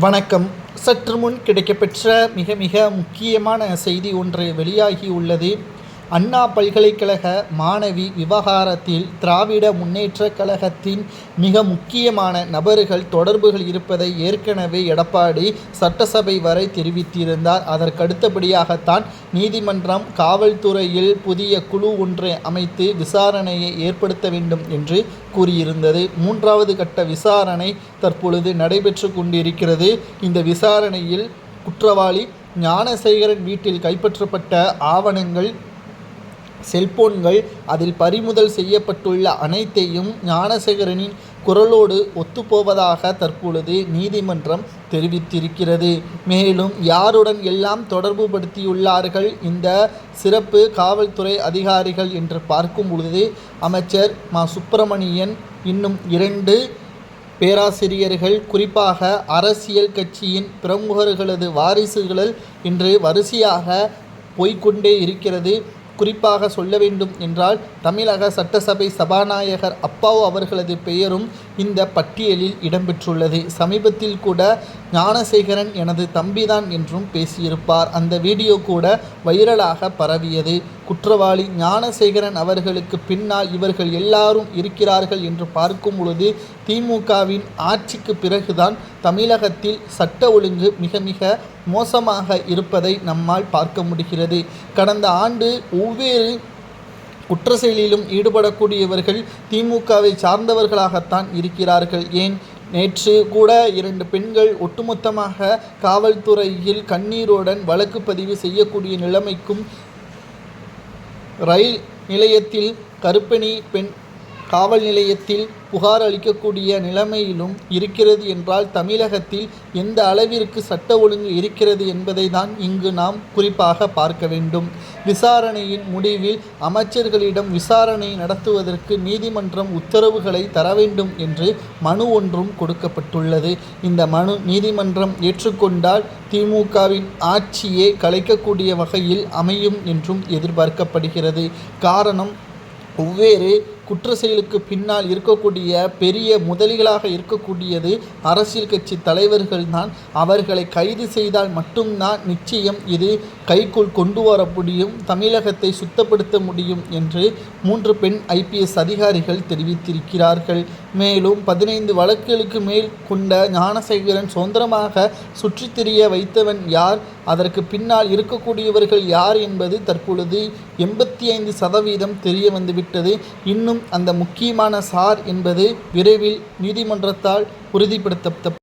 வணக்கம். சற்று முன் கிடைக்கப்பெற்ற மிக மிக முக்கியமான செய்தி ஒன்று வெளியாகியுள்ளது. அண்ணா பல்கலைக்கழக மாணவி விவகாரத்தில் திராவிட முன்னேற்றக் கழகத்தின் மிக முக்கியமான நபர்கள் தொடர்புகள் இருப்பதை ஏற்கனவே எடப்பாடி சட்டசபை வரை தெரிவித்திருந்தார். அதற்கடுத்தபடியாகத்தான் நீதிமன்றம் காவல்துறையில் புதிய குழு ஒன்றை அமைத்து விசாரணையை ஏற்படுத்த வேண்டும் என்று கூறியிருந்தது. மூன்றாவது கட்ட விசாரணை தற்பொழுது நடைபெற்று கொண்டிருக்கிறது. இந்த விசாரணையில் குற்றவாளி ஞானசேகரன் வீட்டில் கைப்பற்றப்பட்ட ஆவணங்கள், செல்போன்கள், அதில் பறிமுதல் செய்யப்பட்டுள்ள அனைத்தையும் ஞானசேகரனின் குரலோடு ஒத்துப்போவதாக தற்பொழுது நீதிமன்றம் தெரிவித்திருக்கிறது. மேலும் யாருடன் எல்லாம் தொடர்பு படுத்தியுள்ளார்கள் இந்த சிறப்பு காவல்துறை அதிகாரிகள் என்று பார்க்கும் பொழுது அமைச்சர் மா. சுப்பிரமணியன், இன்னும் 2 பேராசிரியர்கள், குறிப்பாக அரசியல் கட்சியின் பிரமுகர்களது வாரிசுகள் என்று வரிசையாக போய்கொண்டே இருக்கிறது. குறிப்பாக சொல்ல வேண்டும் என்றால் தமிழக சட்டசபை சபாநாயகர் அப்பாவு அவர்களது பெயரும் இந்த பட்டியலில் இடம்பெற்றுள்ளது. சமீபத்தில் கூட ஞானசேகரன் எனது தம்பிதான் என்றும் பேசியிருப்பார். அந்த வீடியோ கூட வைரலாக பரவியது. குற்றவாளி ஞானசேகரன் அவர்களுக்கு பின்னால் இவர்கள் எல்லாரும் இருக்கிறார்கள் என்று பார்க்கும் பொழுது திமுகவின் ஆட்சிக்கு பிறகுதான் தமிழகத்தில் சட்ட ஒழுங்கு மிக மிக மோசமாக இருப்பதை நம்மால் பார்க்க முடிகிறது. கடந்த ஆண்டு ஒவ்வொரு குற்ற செயலிலும் ஈடுபடக்கூடியவர்கள் திமுகவை சார்ந்தவர்களாகத்தான் இருக்கிறார்கள். ஏன், நேற்று கூட 2 பெண்கள் ஒட்டுமொத்தமாக காவல்துறையில் கண்ணீருடன் வழக்கு பதிவு செய்யக்கூடிய நிலைமைக்கும், ரயில் நிலையத்தில் கர்ப்பிணி பெண் காவல் நிலையத்தில் புகார் அளிக்கக்கூடிய நிலைமையிலும் இருக்கிறது என்றால் தமிழகத்தில் எந்த அளவிற்கு சட்ட ஒழுங்கு இருக்கிறது என்பதை தான் இங்கு நாம் குறிப்பாக பார்க்க வேண்டும். விசாரணையின் முடிவில் அமைச்சர்களிடம் விசாரணை நடத்துவதற்கு நீதிமன்றம் உத்தரவுகளை தர வேண்டும் என்று மனு ஒன்றும் கொடுக்கப்பட்டுள்ளது. இந்த மனு நீதிமன்றம் ஏற்றுக்கொண்டால் திமுகவின் ஆட்சியே கலைக்கக்கூடிய வகையில் அமையும் என்றும் எதிர்பார்க்கப்படுகிறது. காரணம், ஒவ்வொரு குற்ற செயலுக்கு பின்னால் இருக்கக்கூடிய பெரிய முதலிகளாக இருக்கக்கூடியது அரசியல் கட்சி தலைவர்கள்தான். அவர்களை கைது செய்தால் மட்டும்தான் நிச்சயம் இது கைக்குள் கொண்டு வர முடியும், தமிழகத்தை சுத்தப்படுத்த முடியும் என்று 3 பெண் IPS அதிகாரிகள் தெரிவித்திருக்கிறார்கள். மேலும் 15 வழக்குகளுக்கு மேல் கொண்ட ஞானசேகரன் சுதந்திரமாக சுற்றித் திரிய வைத்தவன் யார், அதற்கு பின்னால் இருக்கக்கூடியவர்கள் யார் என்பது தற்பொழுது 85% தெரிய வந்துவிட்டது. இன்னும் அந்த முக்கியமான சார் என்பது விரைவில் நீதிமன்றத்தால் உறுதிப்படுத்தப்படும்.